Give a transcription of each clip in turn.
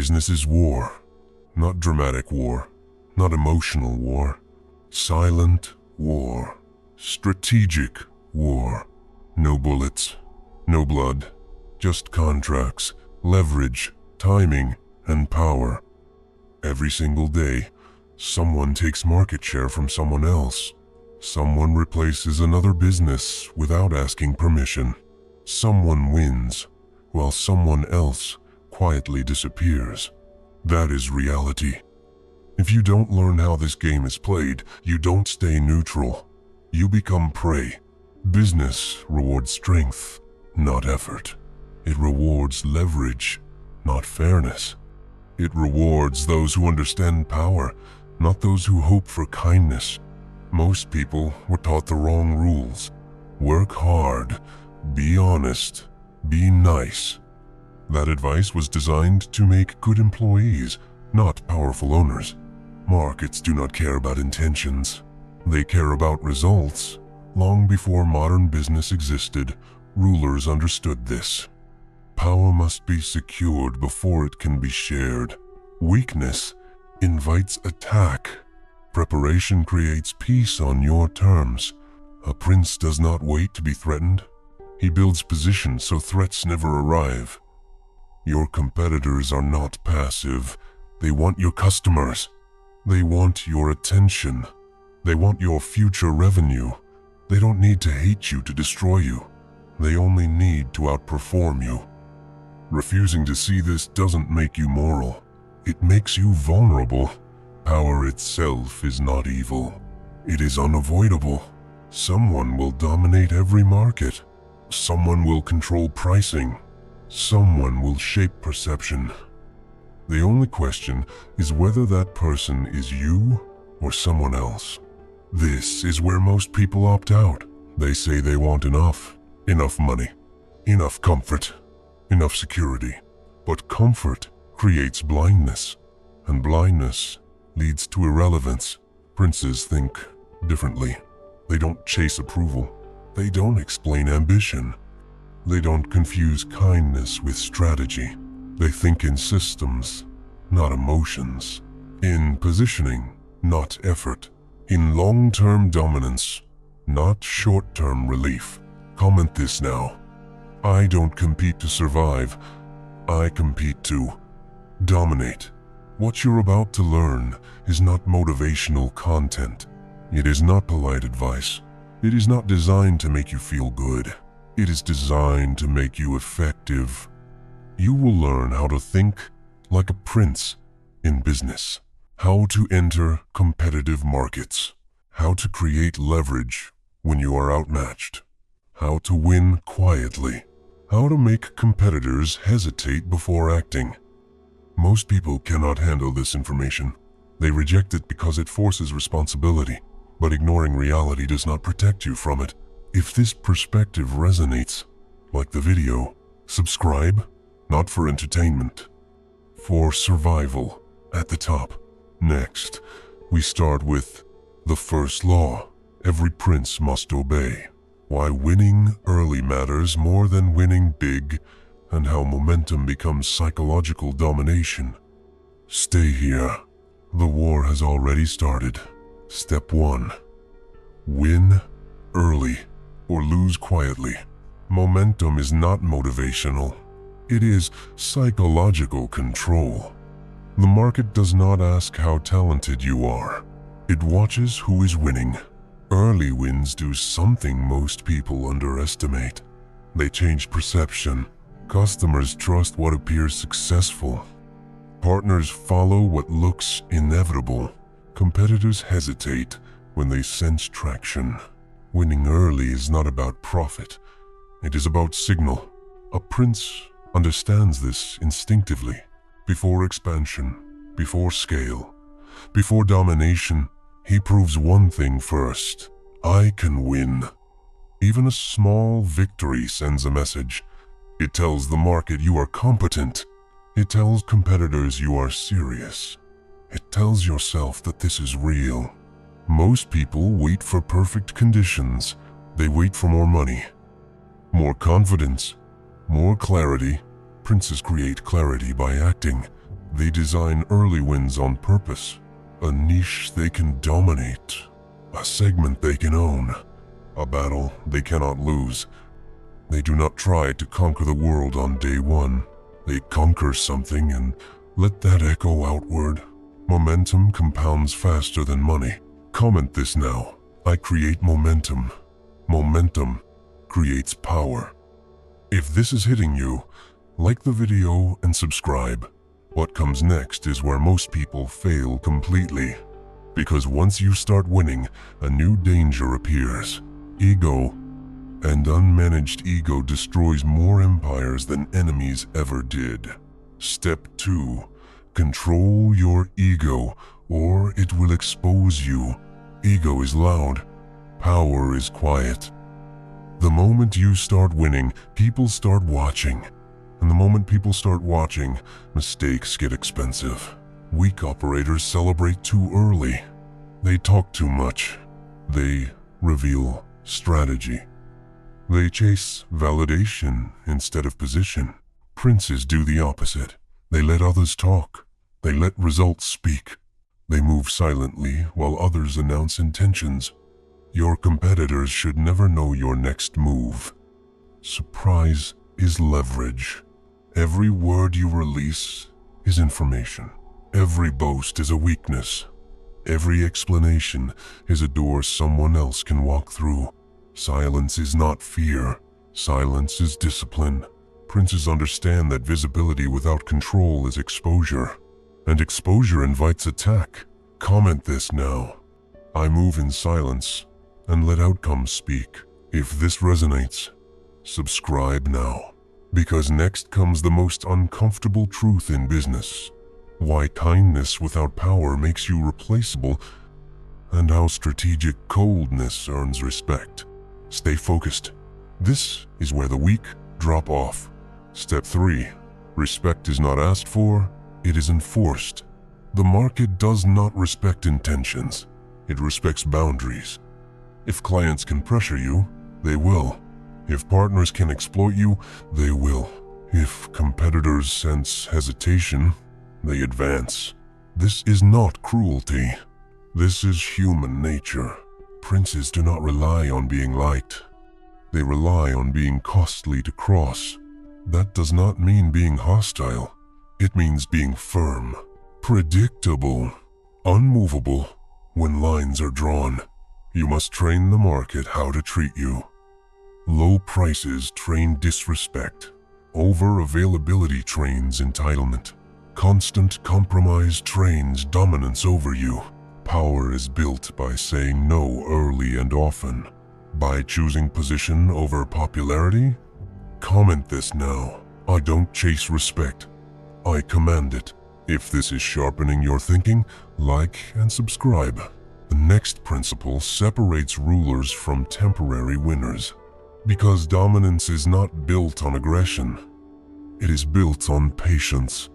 Business is war. Not dramatic war. Not emotional war. Silent war. Strategic war. No bullets. No blood. Just contracts, leverage, timing, and power. Every single day, someone takes market share from someone else. Someone replaces another business without asking permission. Someone wins, while someone else quietly disappears. That is reality. If you don't learn how this game is played, you don't stay neutral. You become prey. Business rewards strength, not effort. It rewards leverage, not fairness. It rewards those who understand power, not those who hope for kindness. Most people were taught the wrong rules. Work hard, be honest, be nice. That advice was designed to make good employees, not powerful owners. Markets do not care about intentions. They care about results. Long before modern business existed, rulers understood this. Power must be secured before it can be shared. Weakness invites attack. Preparation creates peace on your terms. A prince does not wait to be threatened. He builds position so threats never arrive. Your competitors are not passive. They want your customers. They want your attention. They want your future revenue. They don't need to hate you to destroy you. They only need to outperform you. Refusing to see this doesn't make you moral. It makes you vulnerable. Power itself is not evil. It is unavoidable. Someone will dominate every market. Someone will control pricing. Someone will shape perception. The only question is whether that person is you or someone else. This is where most people opt out. They say they want enough money, enough comfort, enough security. But comfort creates blindness, and blindness leads to irrelevance. Princes think differently. They don't chase approval. They don't explain ambition. They don't confuse kindness with strategy. They think in systems, not emotions. In positioning, not effort. In long-term dominance, not short-term relief. Comment this now. I don't compete to survive. I compete to dominate. What you're about to learn is not motivational content. It is not polite advice. It is not designed to make you feel good. It is designed to make you effective. You will learn how to think like a prince in business, how to enter competitive markets, how to create leverage when you are outmatched, how to win quietly, how to make competitors hesitate before acting. Most people cannot handle this information. They reject it because it forces responsibility, but ignoring reality does not protect you from it. If this perspective resonates, like the video, subscribe, not for entertainment, for survival at the top. Next, we start with the first law every prince must obey. Why winning early matters more than winning big, and how momentum becomes psychological domination. Stay here. The war has already started. Step 1. Win early or lose quietly. Momentum is not motivational. It is psychological control. The market does not ask how talented you are. It watches who is winning. Early wins do something most people underestimate. They change perception. Customers trust what appears successful. Partners follow what looks inevitable. Competitors hesitate when they sense traction. Winning early is not about profit. It is about signal. A prince understands this instinctively. Before expansion, before scale, before domination, he proves one thing first. I can win. Even a small victory sends a message. It tells the market you are competent. It tells competitors you are serious. It tells yourself that this is real. Most people wait for perfect conditions. They wait for more money, more confidence, more clarity. Princes create clarity by acting. They design early wins on purpose, a niche they can dominate, a segment they can own, a battle they cannot lose. They do not try to conquer the world on day one. They conquer something and let that echo outward. Momentum compounds faster than money. Comment this now. I create momentum. Momentum creates power. If this is hitting you, like the video and subscribe. What comes next is where most people fail completely. Because once you start winning, a new danger appears. Ego. And unmanaged ego destroys more empires than enemies ever did. Step 2. Control your ego, or it will expose you. Ego is loud. Power is quiet. The moment you start winning, people start watching. And the moment people start watching, mistakes get expensive. Weak operators celebrate too early. They talk too much. They reveal strategy. They chase validation instead of position. Princes do the opposite. They let others talk. They let results speak. They move silently while others announce intentions. Your competitors should never know your next move. Surprise is leverage. Every word you release is information. Every boast is a weakness. Every explanation is a door someone else can walk through. Silence is not fear. Silence is discipline. Princes understand that visibility without control is exposure, and exposure invites attack. Comment this now. I move in silence and let outcomes speak. If this resonates, subscribe now, because next comes the most uncomfortable truth in business. Why kindness without power makes you replaceable, and how strategic coldness earns respect. Stay focused. This is where the weak drop off. Step 3. Respect is not asked for, it is enforced. The market does not respect intentions. It respects boundaries. If clients can pressure you, they will. If partners can exploit you, they will. If competitors sense hesitation, they advance. This is not cruelty. This is human nature. Princes do not rely on being liked. They rely on being costly to cross. That does not mean being hostile. It means being firm, predictable, unmovable. When lines are drawn, you must train the market how to treat you. Low prices train disrespect. Over-availability trains entitlement. Constant compromise trains dominance over you. Power is built by saying no early and often. By choosing position over popularity? Comment this now. I don't chase respect. I command it. If this is sharpening your thinking, like and subscribe. The next principle separates rulers from temporary winners. Because dominance is not built on aggression. It is built on patience.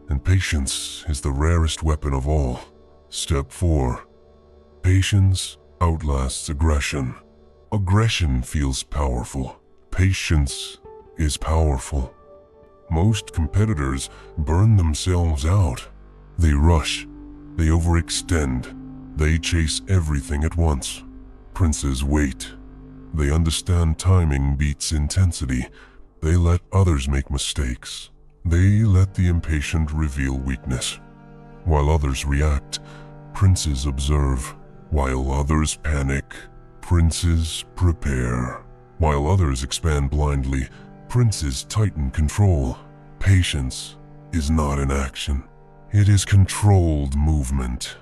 And patience is the rarest weapon of all. Step 4. Patience outlasts aggression. Aggression feels powerful. Patience is powerful. Most competitors burn themselves out. They rush. They overextend. They chase everything at once. Princes wait. They understand timing beats intensity. They let others make mistakes. They let the impatient reveal weakness. While others react, princes observe. While others panic, princes prepare. While others expand blindly, princes tighten control. Patience is not an action. It is controlled movement.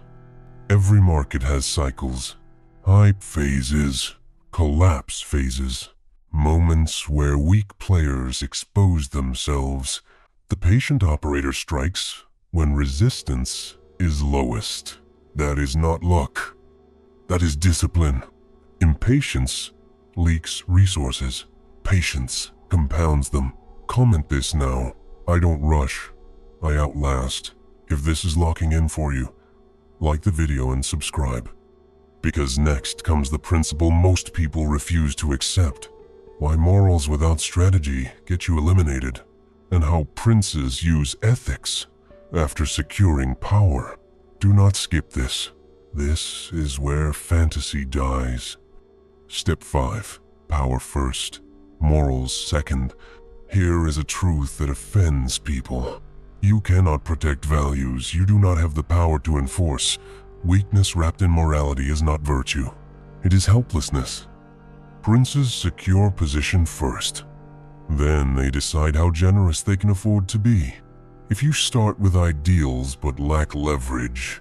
Every market has cycles, hype phases, collapse phases, moments where weak players expose themselves. The patient operator strikes when resistance is lowest. That is not luck. That is discipline. Impatience leaks resources. Patience compounds them. Comment this now. I don't rush. I outlast. If this is locking in for you, like the video and subscribe. Because next comes the principle most people refuse to accept. Why morals without strategy get you eliminated. And how princes use ethics after securing power. Do not skip this. This is where fantasy dies. Step 5. Power first, morals second. Here is a truth that offends people. You cannot protect values you do not have the power to enforce. Weakness wrapped in morality is not virtue. It is helplessness. Princes secure position first. Then they decide how generous they can afford to be. If you start with ideals but lack leverage,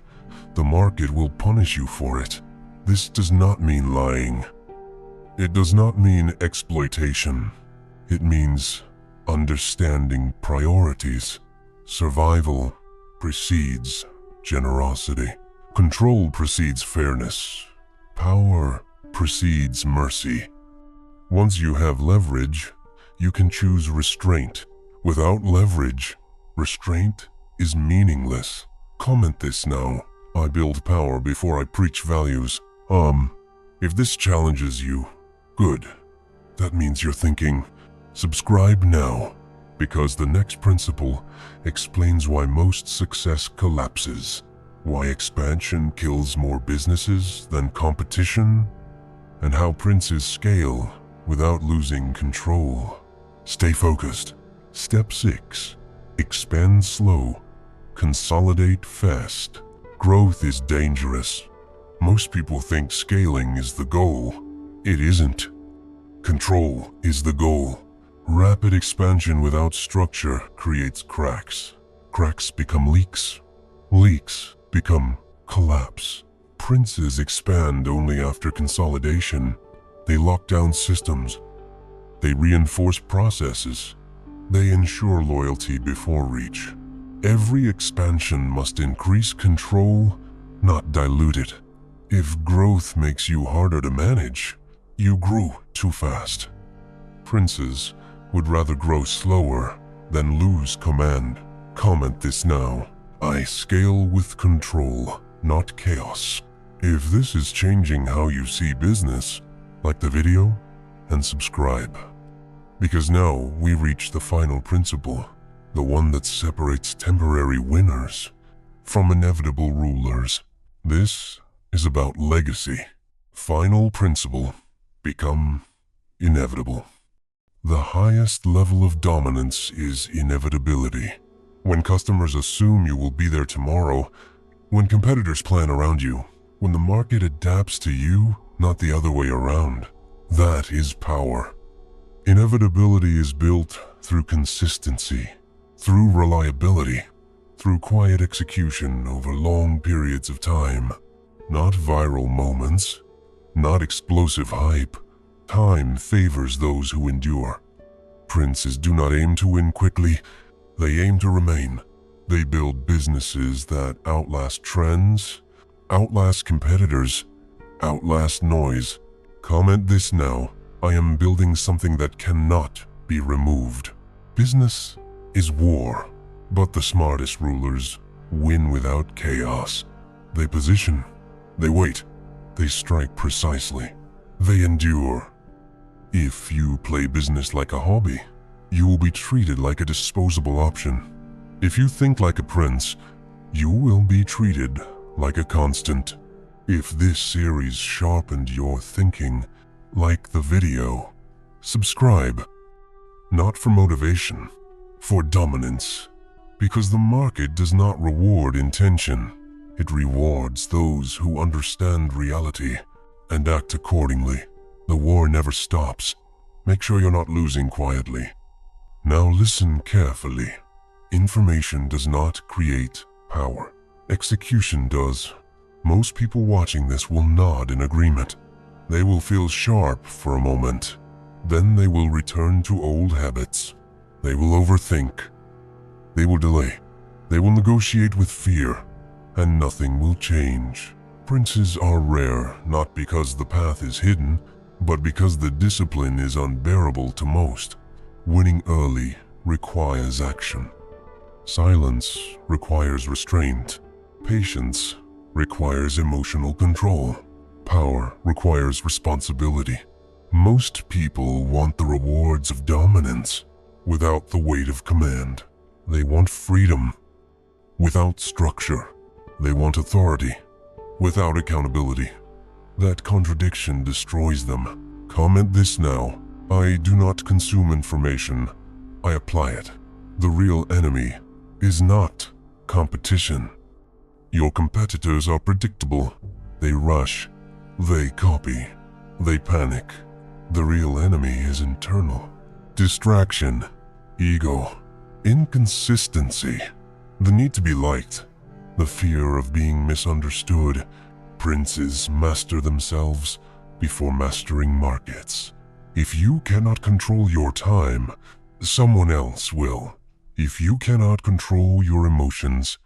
the market will punish you for it. This does not mean lying. It does not mean exploitation. It means understanding priorities. Survival precedes generosity. Control precedes fairness. Power precedes mercy. Once you have leverage, you can choose restraint. Without leverage, restraint is meaningless. Comment this now. I build power before I preach values. If this challenges you, good. That means you're thinking. Subscribe now, because the next principle explains why most success collapses, why expansion kills more businesses than competition, and how princes scale without losing control. Stay focused. Step 6. Expand slow. Consolidate fast. Growth is dangerous. Most people think scaling is the goal. It isn't. Control is the goal. Rapid expansion without structure creates cracks. Cracks become leaks. Leaks become collapse. Princes expand only after consolidation. They lock down systems. They reinforce processes. They ensure loyalty before reach. Every expansion must increase control, not dilute it. If growth makes you harder to manage, you grew too fast. Princes would rather grow slower than lose command. Comment this now. I scale with control, not chaos. If this is changing how you see business, like the video and subscribe. Because now we reach the final principle, the one that separates temporary winners from inevitable rulers. This is about legacy. Final principle, become inevitable. The highest level of dominance is inevitability. When customers assume you will be there tomorrow, when competitors plan around you, when the market adapts to you, not the other way around. That is power. Inevitability is built through consistency, through reliability, through quiet execution over long periods of time. Not viral moments, not explosive hype. Time favors those who endure. Princes do not aim to win quickly, they aim to remain. They build businesses that outlast trends, outlast competitors, outlast noise. Comment this now. I am building something that cannot be removed. Business is war, but the smartest rulers win without chaos. They position, they wait, they strike precisely, they endure. If you play business like a hobby, you will be treated like a disposable option. If you think like a prince, you will be treated like a constant. If this series sharpened your thinking, like the video, subscribe. Not for motivation, for dominance. Because the market does not reward intention. It rewards those who understand reality and act accordingly. The war never stops. Make sure you're not losing quietly. Now listen carefully. Information does not create power. Execution does. Most people watching this will nod in agreement. They will feel sharp for a moment. Then they will return to old habits. They will overthink. They will delay. They will negotiate with fear. And nothing will change. Princes are rare, not because the path is hidden, but because the discipline is unbearable to most. Winning early requires action. Silence requires restraint. Patience requires emotional control. Power requires responsibility. Most people want the rewards of dominance without the weight of command. They want freedom, Without structure, they want authority. Without accountability, that contradiction destroys them. Comment this now. I do not consume information, I apply it. The real enemy is not competition. Your competitors are predictable. They rush, they copy, they panic. The real enemy is internal. Distraction, ego, inconsistency, the need to be liked, the fear of being misunderstood. Princes master themselves before mastering markets. If you cannot control your time, someone else will. If you cannot control your emotions,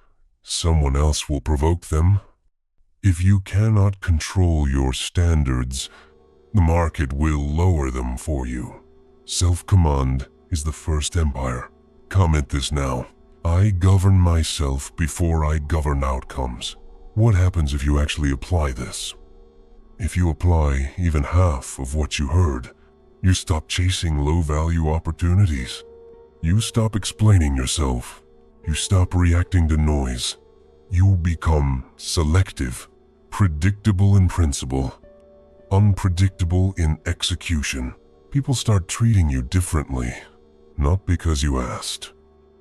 someone else will provoke them. If you cannot control your standards, the market will lower them for you. Self-command is the first empire. Comment this now. I govern myself before I govern outcomes. What happens if you actually apply this? If you apply even half of what you heard, you stop chasing low-value opportunities. You stop explaining yourself. You stop reacting to noise. You become selective, predictable in principle, unpredictable in execution. People start treating you differently, not because you asked.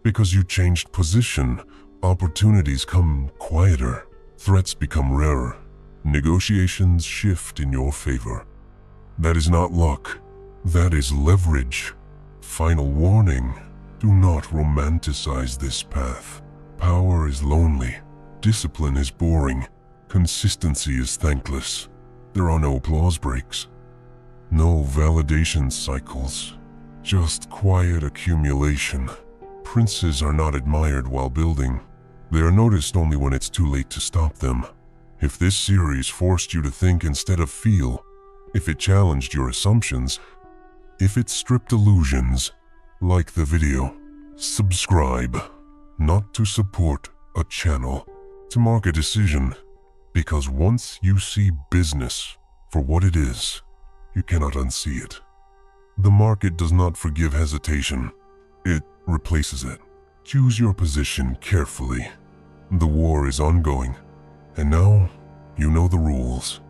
Because you changed position, opportunities come quieter, threats become rarer, negotiations shift in your favor. That is not luck, that is leverage. Final warning, do not romanticize this path. Power is lonely, discipline is boring, consistency is thankless. There are no applause breaks, no validation cycles, just quiet accumulation. Princes are not admired while building. They are noticed only when it's too late to stop them. If this series forced you to think instead of feel, if it challenged your assumptions, if it stripped illusions, like the video. Subscribe, not to support a channel, to mark a decision. Because once you see business for what it is, you cannot unsee it. The market does not forgive hesitation. It replaces it. Choose your position carefully. The war is ongoing, and now you know the rules.